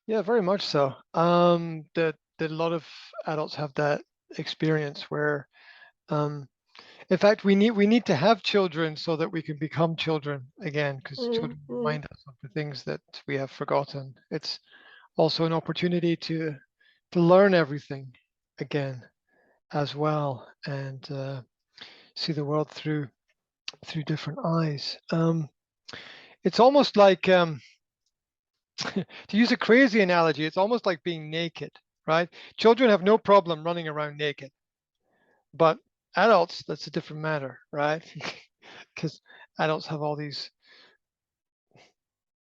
Yeah, very much so. That a lot of adults have that experience where, um, in fact, we need to have children so that we can become children again, because children Mm-hmm. remind us of the things that we have forgotten. It's also an opportunity to learn everything again as well, and see the world through different eyes. It's almost like, to use a crazy analogy, it's almost like being naked, right? Children have no problem running around naked, but adults, that's a different matter, right? Because adults have all these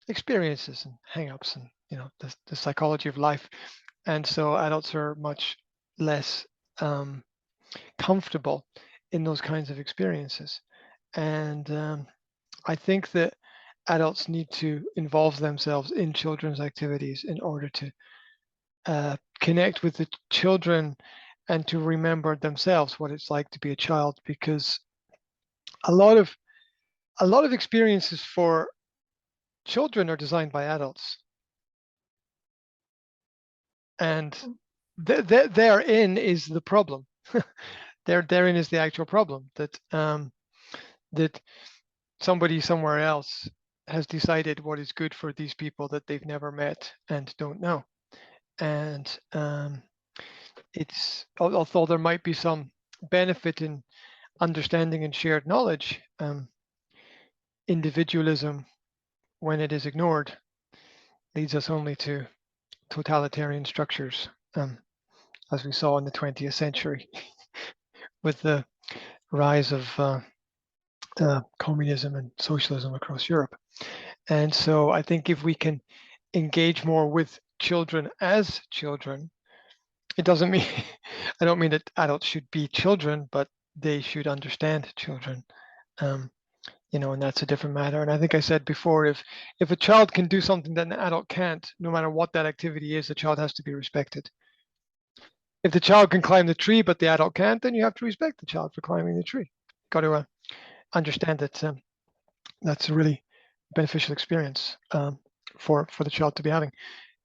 experiences and hang-ups and the psychology of life, and so adults are much less um, comfortable in those kinds of experiences. And I think that adults need to involve themselves in children's activities in order to connect with the children and to remember themselves what it's like to be a child, because a lot of a lot of experiences for children are designed by adults, and therein is the problem. Therein is the actual problem, that somebody somewhere else has decided what is good for these people that they've never met and don't know. And although there might be some benefit in understanding and shared knowledge, individualism, when it is ignored, leads us only to totalitarian structures, as we saw in the 20th century with the rise of communism and socialism across Europe. And so I think if we can engage more with children as children, it doesn't mean, I don't mean that adults should be children, but they should understand children. Um, and that's a different matter. And I think I said before, if a child can do something that an adult can't, no matter what that activity is, the child has to be respected. If the child can climb the tree but the adult can't, then you have to respect the child for climbing the tree. Got to understand that that's a really beneficial experience, for the child to be having.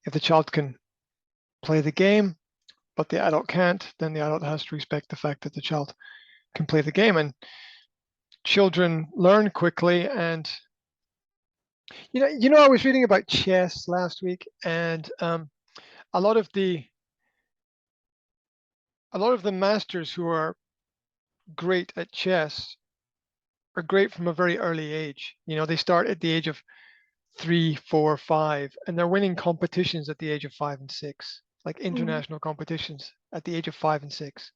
If the child can play the game but the adult can't, then the adult has to respect the fact that the child can play the game. And children learn quickly. And I was reading about chess last week, and a lot of the a lot of the masters who are great at chess are great from a very early age. They start at the age of 3, 4, 5, and they're winning competitions at the age of 5 and 6, like Mm-hmm. international competitions at the age of 5 and 6,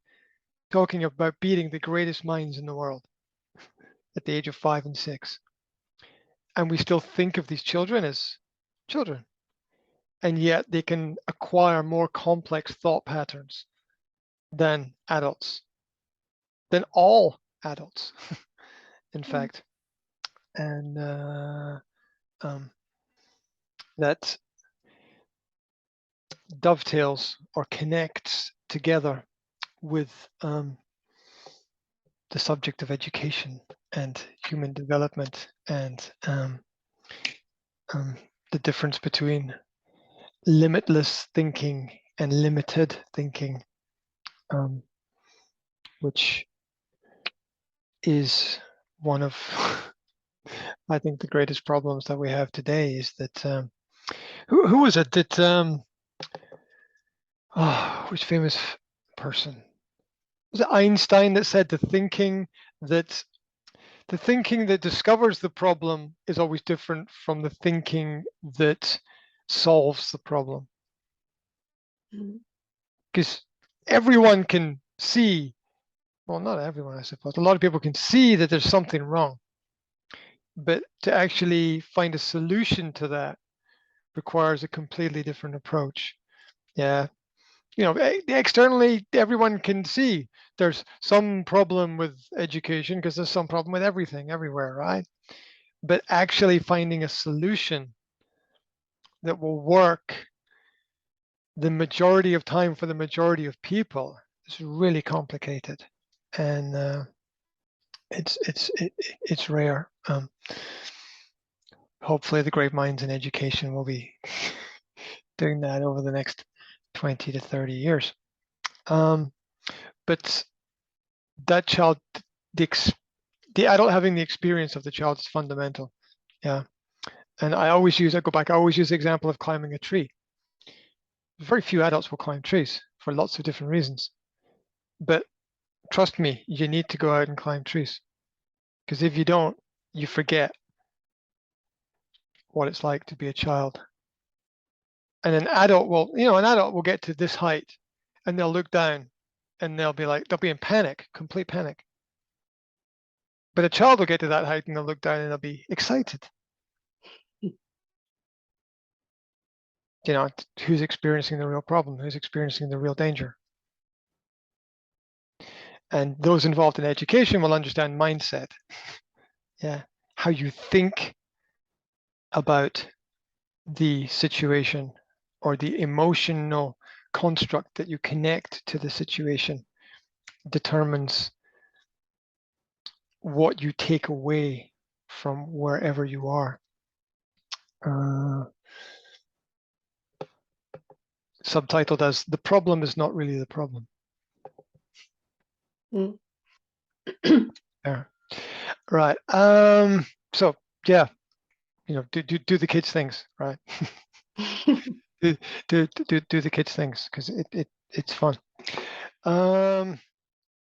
talking about beating the greatest minds in the world at the age of 5 and 6. And we still think of these children as children, and yet they can acquire more complex thought patterns than adults, than all adults, in fact. And um, that dovetails or connects together with the subject of education and human development, and um, the difference between limitless thinking and limited thinking, um, which is one of, I think, the greatest problems that we have today. Is that, who was it that, which famous person? Was it Einstein that said that the thinking that discovers the problem is always different from the thinking that solves the problem? Mm-hmm. Because everyone can see, well, not everyone, I suppose, a lot of people can see that there's something wrong, but to actually find a solution to that requires a completely different approach. Yeah. Externally, everyone can see there's some problem with education because there's some problem with everything everywhere, right? But actually finding a solution that will work the majority of time for the majority of people is really complicated, and it's rare. Hopefully, the great minds in education will be doing that over the next 20 to 30 years. But that child, the, the adult having the experience of the child is fundamental. Yeah. And I always use the example of climbing a tree. Very few adults will climb trees for lots of different reasons. But trust me, you need to go out and climb trees. Because if you don't, you forget what it's like to be a child. And an adult will get to this height and they'll look down and they'll be in panic, complete panic. But a child will get to that height and they'll look down and they'll be excited. Who's experiencing the real problem? Who's experiencing the real danger? And those involved in education will understand mindset. Yeah. How you think about the situation or the emotional construct that you connect to the situation determines what you take away from wherever you are. Subtitled as "The Problem is Not Really the Problem." Mm. Yeah. Right. So yeah, do the kids things, right? do the kids things because it's fun.